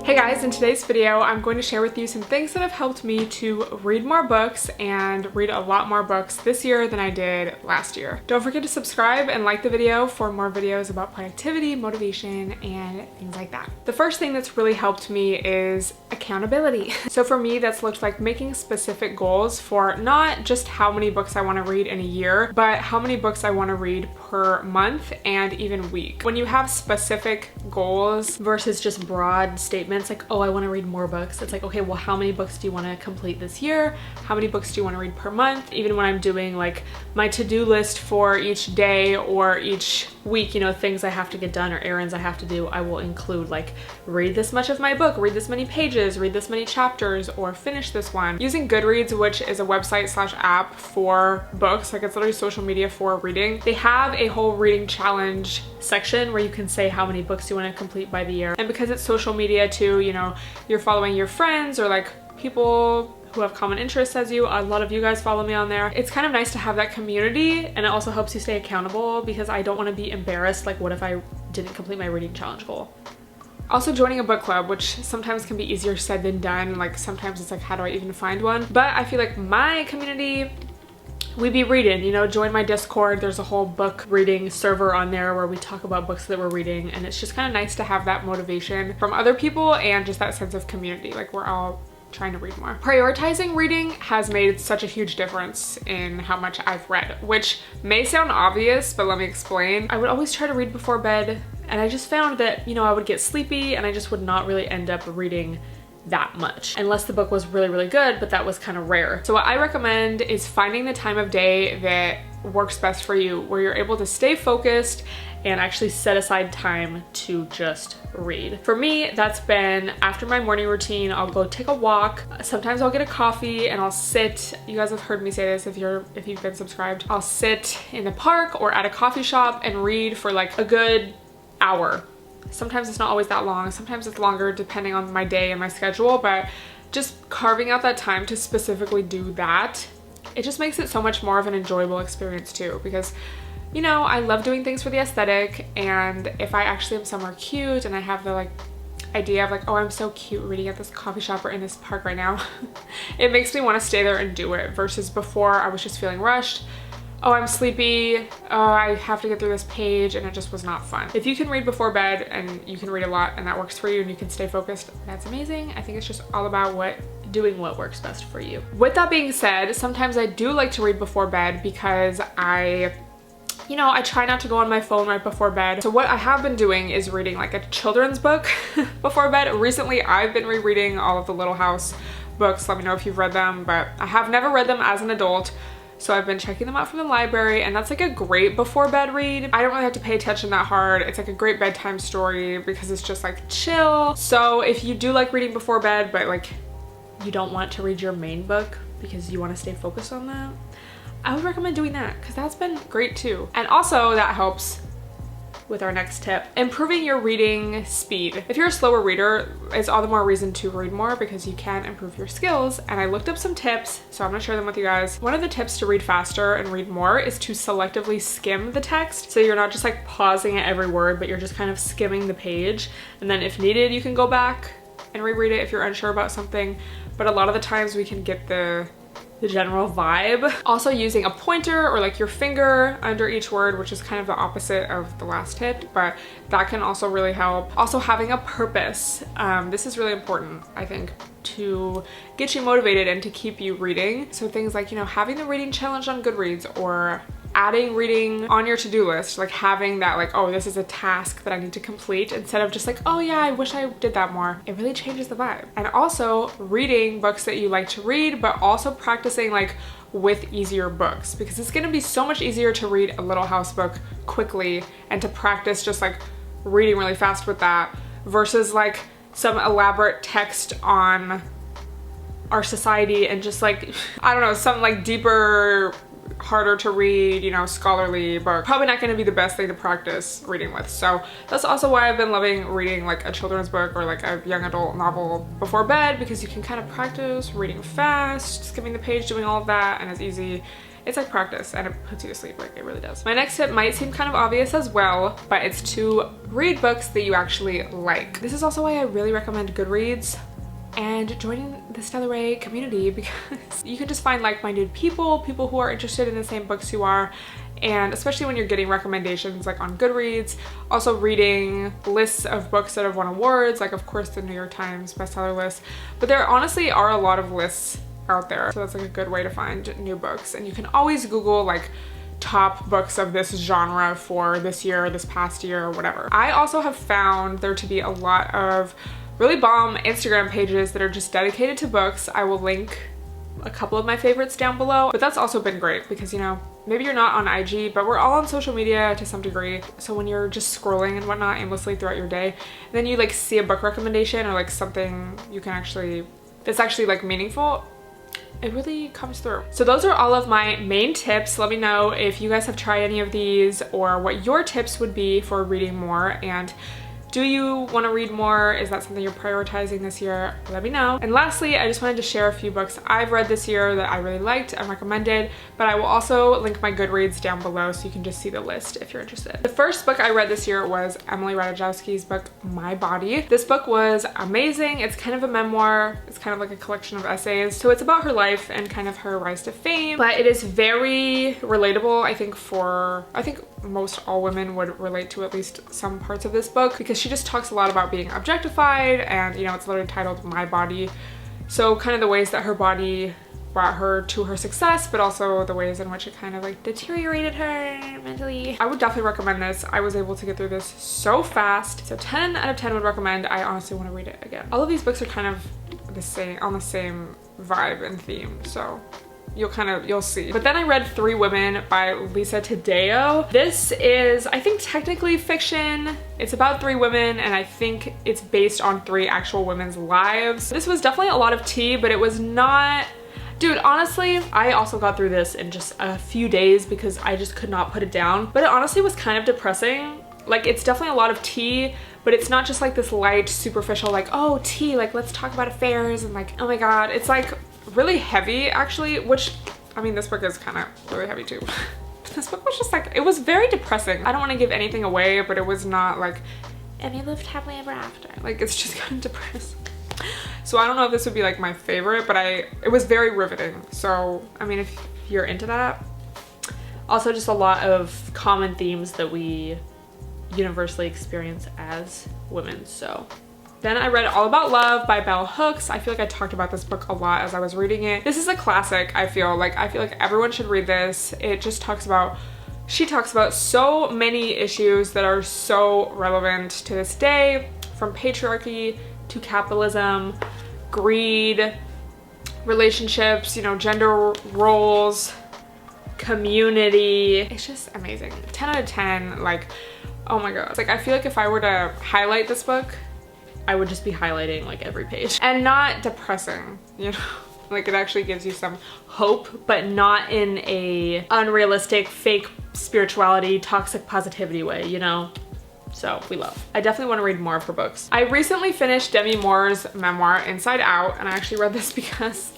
Hey guys, in today's video, I'm going to share with you some things that have helped me to read more books and read a lot more books this year than I did last year. Don't forget to subscribe and like the video for more videos about productivity, motivation, and things like that. The first thing that's really helped me is accountability. So for me, that's looked like making specific goals for not just how many books I want to read in a year, but how many books I want to read per month and even week. When you have specific goals versus just broad statements like, oh, I want to read more books, it's like, okay, well, how many books do you want to complete this year? How many books do you want to read per month? Even when I'm doing like my to-do list for each day or each week, you know, things I have to get done or errands I have to do, I will include like read this much of my book, read this many pages, read this many chapters, or finish this one. Using Goodreads, which is a website/app for books, like it's literally social media for reading, they have a whole reading challenge section where you can say how many books you want to complete by the year. And because it's social media too, you know, you're following your friends or like people who have common interests as you. A lot of you guys follow me on there. It's kind of nice to have that community, and it also helps you stay accountable because I don't want to be embarrassed, like what if I didn't complete my reading challenge goal. Also joining a book club, which sometimes can be easier said than done. Like sometimes it's like, how do I even find one? But I feel like my community, we be reading, you know, join my Discord. There's a whole book reading server on there where we talk about books that we're reading, and it's just kind of nice to have that motivation from other people and just that sense of community. Like we're all trying to read more. Prioritizing reading has made such a huge difference in how much I've read, which may sound obvious, but let me explain. I would always try to read before bed, and I just found that, you know, I would get sleepy and I just would not really end up reading that much unless the book was really, really good, but that was kind of rare. So what I recommend is finding the time of day that works best for you, where you're able to stay focused and actually set aside time to just read. For me, that's been after my morning routine. I'll go take a walk. Sometimes I'll get a coffee and I'll sit. You guys have heard me say this if you've been subscribed. I'll sit in the park or at a coffee shop and read for like a good hour. Sometimes it's not always that long. Sometimes it's longer depending on my day and my schedule, but just carving out that time to specifically do that, it just makes it so much more of an enjoyable experience too, because you know, I love doing things for the aesthetic, and if I actually am somewhere cute and I have the like idea of like, oh, I'm so cute reading at this coffee shop or in this park right now, it makes me want to stay there and do it, versus before I was just feeling rushed. Oh, I'm sleepy, oh, I have to get through this page, and it just was not fun. If you can read before bed and you can read a lot and that works for you and you can stay focused, that's amazing. I think it's just all about doing what works best for you. With that being said, sometimes I do like to read before bed because I try not to go on my phone right before bed. So what I have been doing is reading like a children's book before bed. Recently, I've been rereading all of the Little House books. Let me know if you've read them, but I have never read them as an adult. So I've been checking them out from the library, and that's like a great before bed read. I don't really have to pay attention that hard. It's like a great bedtime story because it's just like chill. So if you do like reading before bed, but like you don't want to read your main book because you want to stay focused on that, I would recommend doing that because that's been great too. And also that helps with our next tip, improving your reading speed. If you're a slower reader, it's all the more reason to read more because you can improve your skills. And I looked up some tips, so I'm gonna share them with you guys. One of the tips to read faster and read more is to selectively skim the text. So you're not just like pausing at every word, but you're just kind of skimming the page. And then if needed, you can go back and reread it if you're unsure about something. But a lot of the times we can get the general vibe. Also using a pointer or like your finger under each word, which is kind of the opposite of the last tip, but that can also really help. Also having a purpose. This is really important, I think, to get you motivated and to keep you reading. So things like, you know, having the reading challenge on Goodreads or adding reading on your to-do list, like having that like, oh, this is a task that I need to complete, instead of just like, oh yeah, I wish I did that more. It really changes the vibe. And also reading books that you like to read, but also practicing like with easier books, because it's going to be so much easier to read a Little House book quickly and to practice just like reading really fast with that versus like some elaborate text on our society and just like, I don't know, some like deeper, harder to read, you know, scholarly book. Probably not going to be the best thing to practice reading with. So that's also why I've been loving reading like a children's book or like a young adult novel before bed, because you can kind of practice reading fast, skimming the page, doing all of that, and it's It's like practice and it puts you to sleep, like it really does. My next tip might seem kind of obvious as well, but it's to read books that you actually like. This is also why I really recommend Goodreads and joining the Stella community, because you can just find like-minded people who are interested in the same books you are, and especially when you're getting recommendations like on Goodreads, also reading lists of books that have won awards, like of course the New York Times bestseller list, but there honestly are a lot of lists out there, so that's like a good way to find new books. And you can always Google like top books of this genre for this year, this past year, or whatever. I also have found there to be a lot of really bomb Instagram pages that are just dedicated to books. I will link a couple of my favorites down below, but that's also been great because, you know, maybe you're not on IG, but we're all on social media to some degree. So when you're just scrolling and whatnot aimlessly throughout your day, then you like see a book recommendation or like something you can actually, that's actually like meaningful, it really comes through. So those are all of my main tips. Let me know if you guys have tried any of these or what your tips would be for reading more, and do you want to read more? Is that something you're prioritizing this year? Let me know. And lastly, I just wanted to share a few books I've read this year that I really liked and recommended, but I will also link my Goodreads down below so you can just see the list if you're interested. The first book I read this year was Emily Ratajkowski's book, My Body. This book was amazing. It's kind of a memoir. It's kind of like a collection of essays. So it's about her life and kind of her rise to fame, but it is very relatable, I think most all women would relate to at least some parts of this book, because she just talks a lot about being objectified, and you know, it's literally titled My Body. So kind of the ways that her body brought her to her success, but also the ways in which it kind of like deteriorated her mentally. I would definitely recommend this. I was able to get through this so fast. So 10 out of 10 would recommend. I honestly want to read it again. All of these books are kind of the same, on the same vibe and theme, so you'll see. But then I read Three Women by Lisa Taddeo. This is, I think, technically fiction. It's about three women, and I think it's based on three actual women's lives. This was definitely a lot of tea, but it was not, dude, honestly, I also got through this in just a few days because I just could not put it down. But it honestly was kind of depressing. Like, it's definitely a lot of tea, but it's not just like this light, superficial, like, oh, tea, like, let's talk about affairs, and like, oh my God. It's like really heavy, actually, which, I mean, this book is kind of really heavy too. This book was just like, it was very depressing. I don't want to give anything away, but it was not like, and they lived happily ever after. Like, it's just kind of depressing. So I don't know if this would be like my favorite, but it was very riveting. So, I mean, if you're into that. Also, just a lot of common themes that we universally experience as women, so. Then I read All About Love by Bell Hooks. I feel like I talked about this book a lot as I was reading it. This is a classic, I feel like everyone should read this. It just talks about, she talks about so many issues that are so relevant to this day, from patriarchy to capitalism, greed, relationships, you know, gender roles, community. It's just amazing. 10 out of 10, like, oh my God. It's like, I feel like if I were to highlight this book, I would just be highlighting like every page, and not depressing, you know, like it actually gives you some hope, but not in a unrealistic, fake spirituality, toxic positivity way, you know? So we love. I definitely want to read more of her books. I recently finished Demi Moore's memoir, Inside Out, and I actually read this because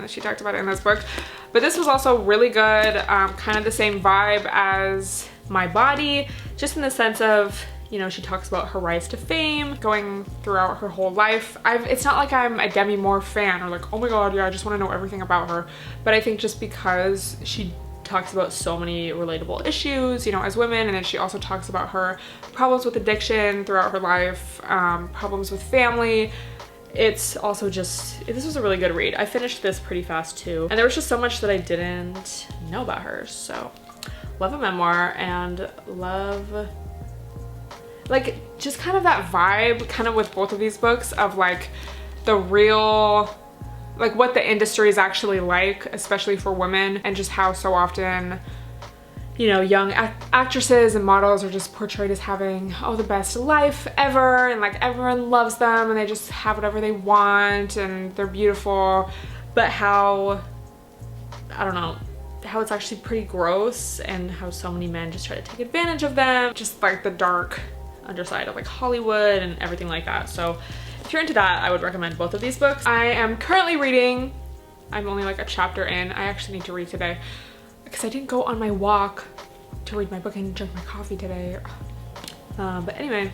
she talked about it in this book, but this was also really good, kind of the same vibe as My Body, just in the sense of, you know, she talks about her rise to fame, going throughout her whole life. It's not like I'm a Demi Moore fan or like, oh my God, yeah, I just want to know everything about her. But I think just because she talks about so many relatable issues, you know, as women, and then she also talks about her problems with addiction throughout her life, problems with family. It's also just, this was a really good read. I finished this pretty fast too. And there was just so much that I didn't know about her. So love a memoir, and love, like, just kind of that vibe kind of with both of these books of like the real, like what the industry is actually like, especially for women, and just how so often, you know, young actresses and models are just portrayed as having, oh, the best life ever, and like everyone loves them and they just have whatever they want and they're beautiful, but how, I don't know, how it's actually pretty gross, and how so many men just try to take advantage of them, just like the dark underside of like Hollywood and everything like that. So if you're into that, I would recommend both of these books. I am currently reading, I'm only like a chapter in, I actually need to read today, because I didn't go on my walk to read my book and drink my coffee today. But anyway,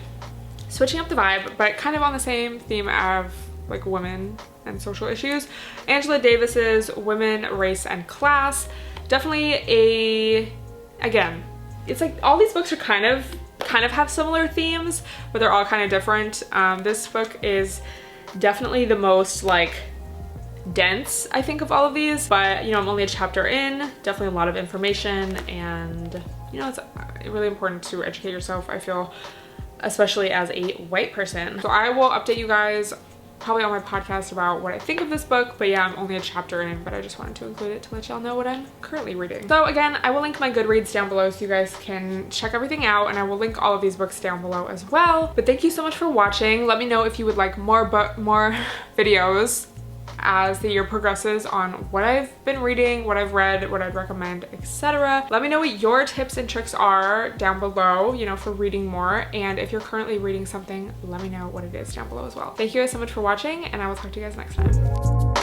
switching up the vibe, but kind of on the same theme of like women and social issues. Angela Davis's Women, Race, and Class. Definitely again, it's like all these books are kind of have similar themes, but they're all kind of different. This book is definitely the most like dense, I think, of all of these, but you know, I'm only a chapter in. Definitely a lot of information, and you know, it's really important to educate yourself, I feel, especially as a white person. So I will update you guys probably on my podcast about what I think of this book, but yeah, I'm only a chapter in, but I just wanted to include it to let y'all know what I'm currently reading. So again, I will link my Goodreads down below so you guys can check everything out, and I will link all of these books down below as well. But thank you so much for watching. Let me know if you would like more videos as the year progresses on what I've been reading, what I've read, what I'd recommend, etc. Let me know what your tips and tricks are down below, you know, for reading more. And if you're currently reading something, let me know what it is down below as well. Thank you guys so much for watching, and I will talk to you guys next time.